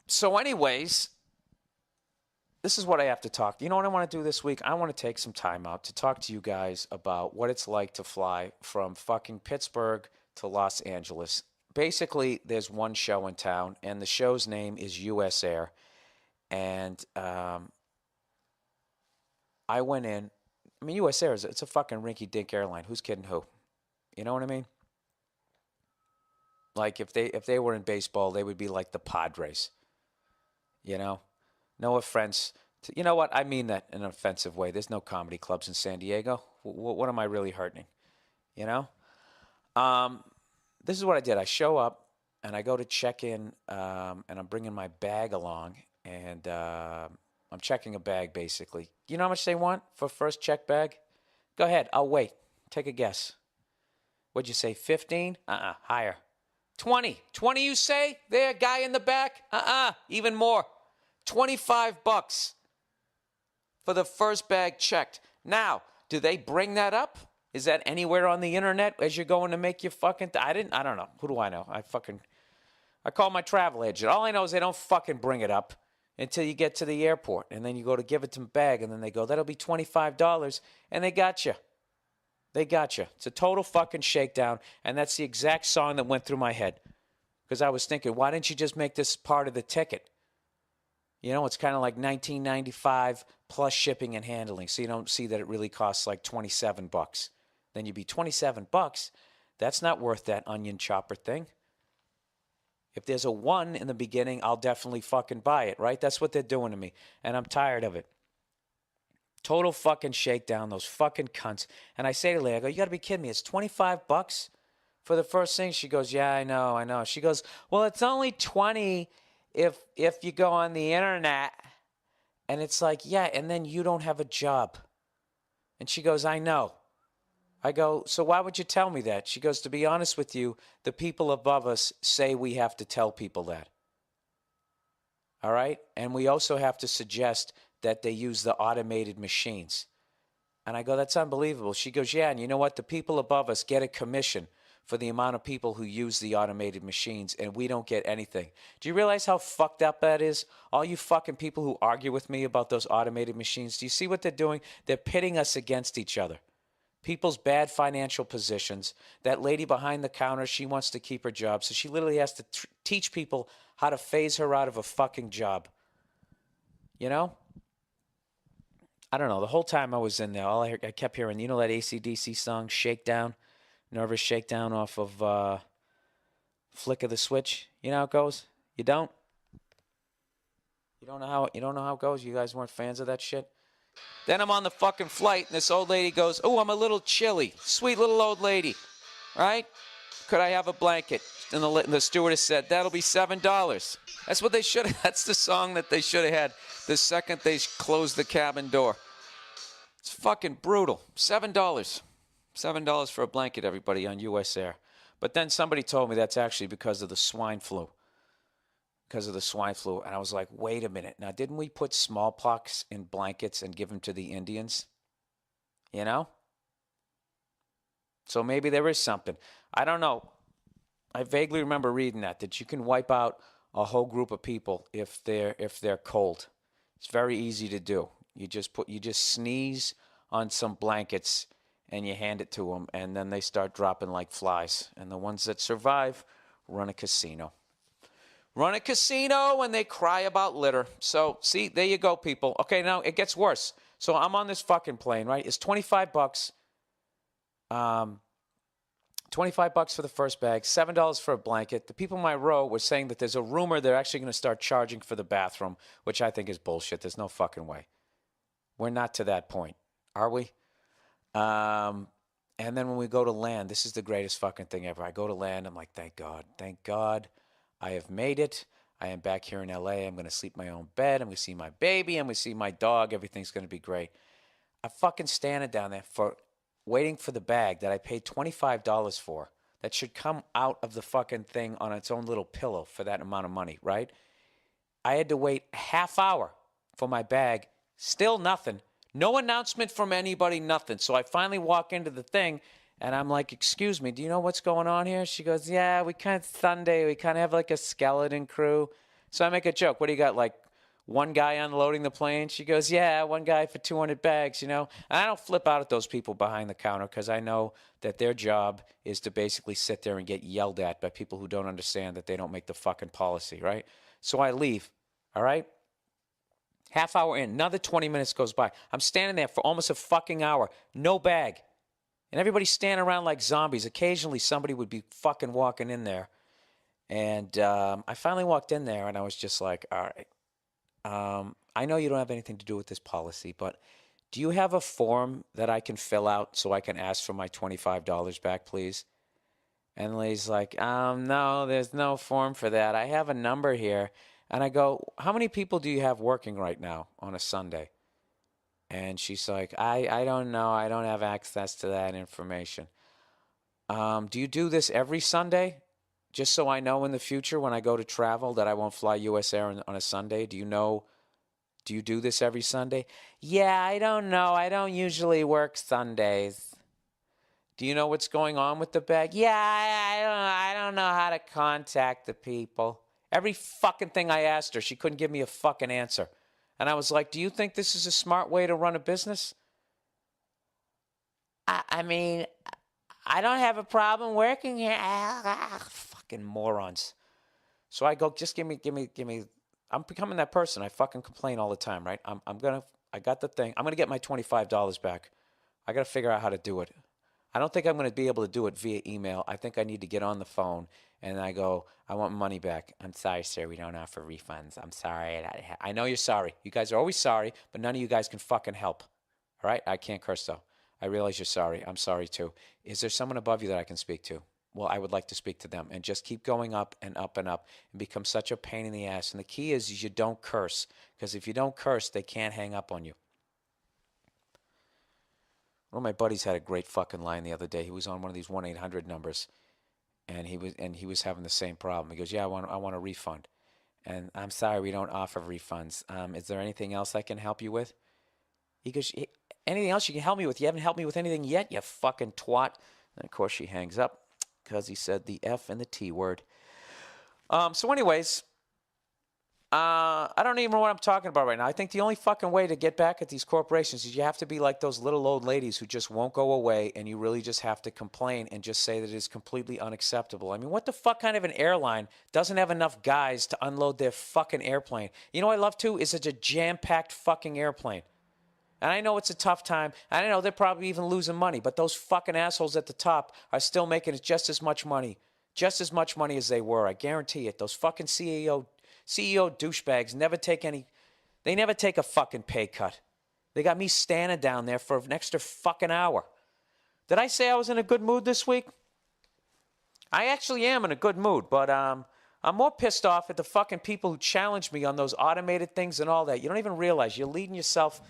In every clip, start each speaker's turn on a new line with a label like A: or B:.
A: So anyways, this is what I have to talk. You know what I want to do this week? I want to take some time out to talk to you guys about what it's like to fly from fucking Pittsburgh to Los Angeles. Basically, there's one show in town, and the show's name is US Air. And I went in. I mean, US Air it's a fucking rinky-dink airline. Who's kidding who? You know what I mean? Like if they were in baseball, they would be like the Padres. You know? No offense. You know what? I mean that in an offensive way. There's no comedy clubs in San Diego. What am I really hurting? You know? This is what I did. I show up and I go to check in, and I'm bringing my bag along, and I'm checking a bag basically. You know how much they want for first check bag? Go ahead. I'll wait. Take a guess. What'd you say? 15? Higher. 20. 20 you say? There, guy in the back? Even more. $25 for the first bag checked. Now, do they bring that up? Is that anywhere on the internet as you're going to make your fucking... I don't know. Who do I know? I call my travel agent. All I know is they don't fucking bring it up until you get to the airport. And then you go to give it to the bag, and then they go, that'll be $25. And they got you. They got you. It's a total fucking shakedown. And that's the exact song that went through my head. Because I was thinking, why didn't you just make this part of the ticket? You know, it's kind of like $19.95 plus shipping and handling. So you don't see that it really costs like $27. Then you'd be $27. That's not worth that onion chopper thing. If there's a 1 in the beginning, I'll definitely fucking buy it, right? That's what they're doing to me. And I'm tired of it. Total fucking shakedown, those fucking cunts. And I say to Leah, I go, you got to be kidding me. It's $25 for the first thing? She goes, yeah, I know. She goes, well, it's only 20 if you go on the internet. And it's like, yeah, and then you don't have a job. And she goes, I know. I go, so why would you tell me that? She goes, to be honest with you, the people above us say we have to tell people that. All right? And we also have to suggest that they use the automated machines. And I go, that's unbelievable. She goes, yeah, and you know what? The people above us get a commission for the amount of people who use the automated machines, and we don't get anything. Do you realize how fucked up that is? All you fucking people who argue with me about those automated machines, do you see what they're doing? They're pitting us against each other. People's bad financial positions. That lady behind the counter, she wants to keep her job, so she literally has to teach people how to phase her out of a fucking job. You know? I don't know. The whole time I was in there, I kept hearing, you know that AC/DC song, Shakedown? Nervous Shakedown off of Flick of the Switch. You know how it goes? You don't? You don't know how it goes? You guys weren't fans of that shit? Then I'm on the fucking flight, and this old lady goes, oh, I'm a little chilly. Sweet little old lady. Right? Could I have a blanket? And the stewardess said, that'll be $7. That's what they should have. That's the song that they should have had the second they closed the cabin door. It's fucking brutal. $7. $7 for a blanket, everybody, on US Air. But then somebody told me that's actually because of the swine flu. Because of the swine flu. And I was like, wait a minute. Now, didn't we put smallpox in blankets and give them to the Indians? You know? So maybe there is something. I don't know. I vaguely remember reading that you can wipe out a whole group of people if they're cold. It's very easy to do. You just sneeze on some blankets and you hand it to them, and then they start dropping like flies. And the ones that survive run a casino. Run a casino, and they cry about litter. So, see, there you go, people. Okay, now it gets worse. So I'm on this fucking plane, right? It's $25. $25 for the first bag, $7 for a blanket. The people in my row were saying that there's a rumor they're actually going to start charging for the bathroom, which I think is bullshit. There's no fucking way. We're not to that point, are we? And then when we go to land, this is the greatest fucking thing ever. I go to land, I'm like, thank God, I have made it. I am back here in LA. I'm going to sleep in my own bed. I'm going to see my baby. I'm going to see my dog. Everything's going to be great. I fucking standing down there waiting for the bag that I paid $25 for. That should come out of the fucking thing on its own little pillow for that amount of money, right? I had to wait a half hour for my bag. Still nothing. No announcement from anybody, nothing. So I finally walk into the thing, and I'm like, excuse me, do you know what's going on here? She goes, yeah, we kind of have like a skeleton crew. So I make a joke. What do you got, like one guy unloading the plane? She goes, yeah, one guy for 200 bags, you know. And I don't flip out at those people behind the counter because I know that their job is to basically sit there and get yelled at by people who don't understand that they don't make the fucking policy, right? So I leave, all right? Half hour in, another 20 minutes goes by. I'm standing there for almost a fucking hour, no bag. And everybody's standing around like zombies. Occasionally somebody would be fucking walking in there. And I finally walked in there and I was just like, all right, I know you don't have anything to do with this policy, but do you have a form that I can fill out so I can ask for my $25 back, please? And the lady's like, no, there's no form for that. I have a number here. And I go, how many people do you have working right now on a Sunday? And she's like, I don't know. I don't have access to that information. Do you do this every Sunday? Just so I know in the future when I go to travel that I won't fly U.S. Air on a Sunday. Do you do this every Sunday? Yeah, I don't know. I don't usually work Sundays. Do you know what's going on with the bag? Yeah, I don't know how to contact the people. Every fucking thing I asked her, she couldn't give me a fucking answer. And I was like, do you think this is a smart way to run a business? I mean, I don't have a problem working here. Fucking morons. So I go, just give me. I'm becoming that person. I fucking complain all the time, right? I got the thing. I'm going to get my $25 back. I got to figure out how to do it. I don't think I'm going to be able to do it via email. I think I need to get on the phone and I go, I want money back. I'm sorry, sir. We don't offer refunds. I'm sorry. I know you're sorry. You guys are always sorry, but none of you guys can fucking help. All right? I can't curse, though. I realize you're sorry. I'm sorry, too. Is there someone above you that I can speak to? Well, I would like to speak to them. And just keep going up and up and up and become such a pain in the ass. And the key is you don't curse, because if you don't curse, they can't hang up on you. One of my buddies had a great fucking line the other day. He was on one of these 1-800 numbers, and he was having the same problem. He goes, "Yeah, I want a refund." And I'm sorry, we don't offer refunds. Is there anything else I can help you with? He goes, anything else you can help me with? You haven't helped me with anything yet, you fucking twat. And of course she hangs up because he said the F and the T word. So anyways, I don't even know what I'm talking about right now. I think the only fucking way to get back at these corporations is you have to be like those little old ladies who just won't go away, and you really just have to complain and just say that it is completely unacceptable. I mean, what the fuck kind of an airline doesn't have enough guys to unload their fucking airplane? You know what I love too? Is it's a jam-packed fucking airplane. And I know it's a tough time. And I know they're probably even losing money, but those fucking assholes at the top are still making just as much money. Just as much money as they were. I guarantee it. Those fucking CEO douchebags never take a fucking pay cut. They got me standing down there for an extra fucking hour. Did I say I was in a good mood this week? I actually am in a good mood, but I'm more pissed off at the fucking people who challenge me on those automated things and all that. You don't even realize you're leading yourself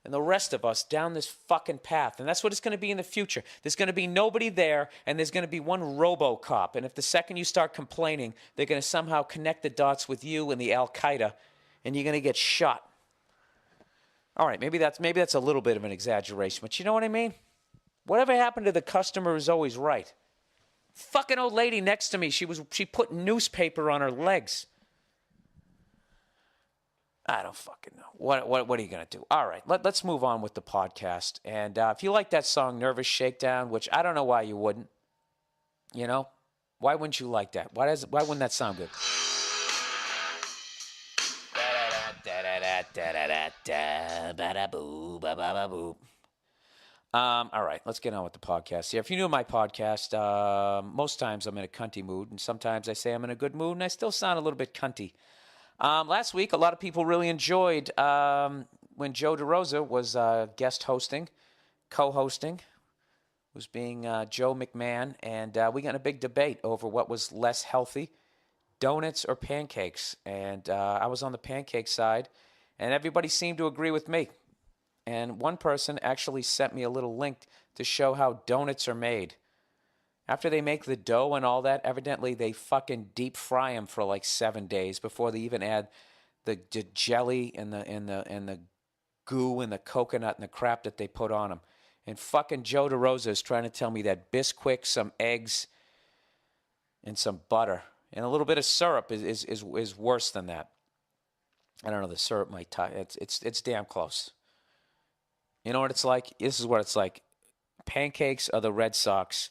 A: and the rest of us down this fucking path. And that's what it's going to be in the future. There's going to be nobody there, and there's going to be one RoboCop. And if the second you start complaining, they're going to somehow connect the dots with you and the Al-Qaeda, and you're going to get shot. All right, maybe that's a little bit of an exaggeration, but you know what I mean? Whatever happened to the customer is always right. Fucking old lady next to me, she put newspaper on her legs. I don't fucking know. What are you going to do? All right, let's move on with the podcast. And if you like that song, Nervous Shakedown, which I don't know why you wouldn't, you know? Why wouldn't you like that? Why wouldn't that sound good? All right, let's get on with the podcast here. If you're new to my podcast, most times I'm in a cunty mood, and sometimes I say I'm in a good mood, and I still sound a little bit cunty. Last week, a lot of people really enjoyed when Joe DeRosa was guest hosting, co-hosting, was being Joe McMahon, and we got in a big debate over what was less healthy, donuts or pancakes. And I was on the pancake side, and everybody seemed to agree with me. And one person actually sent me a little link to show how donuts are made. After they make the dough and all that, evidently they fucking deep fry them for like 7 days before they even add the jelly and the goo and the coconut and the crap that they put on them. And fucking Joe DeRosa is trying to tell me that Bisquick, some eggs, and some butter, And a little bit of syrup is worse than that. I don't know. The syrup might tie. It's damn close. You know what it's like? This is what it's like. Pancakes are the Red Sox,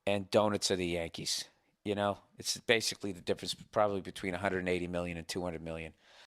A: and donuts are the Yankees. You know, it's basically the difference probably between 180 million and 200 million.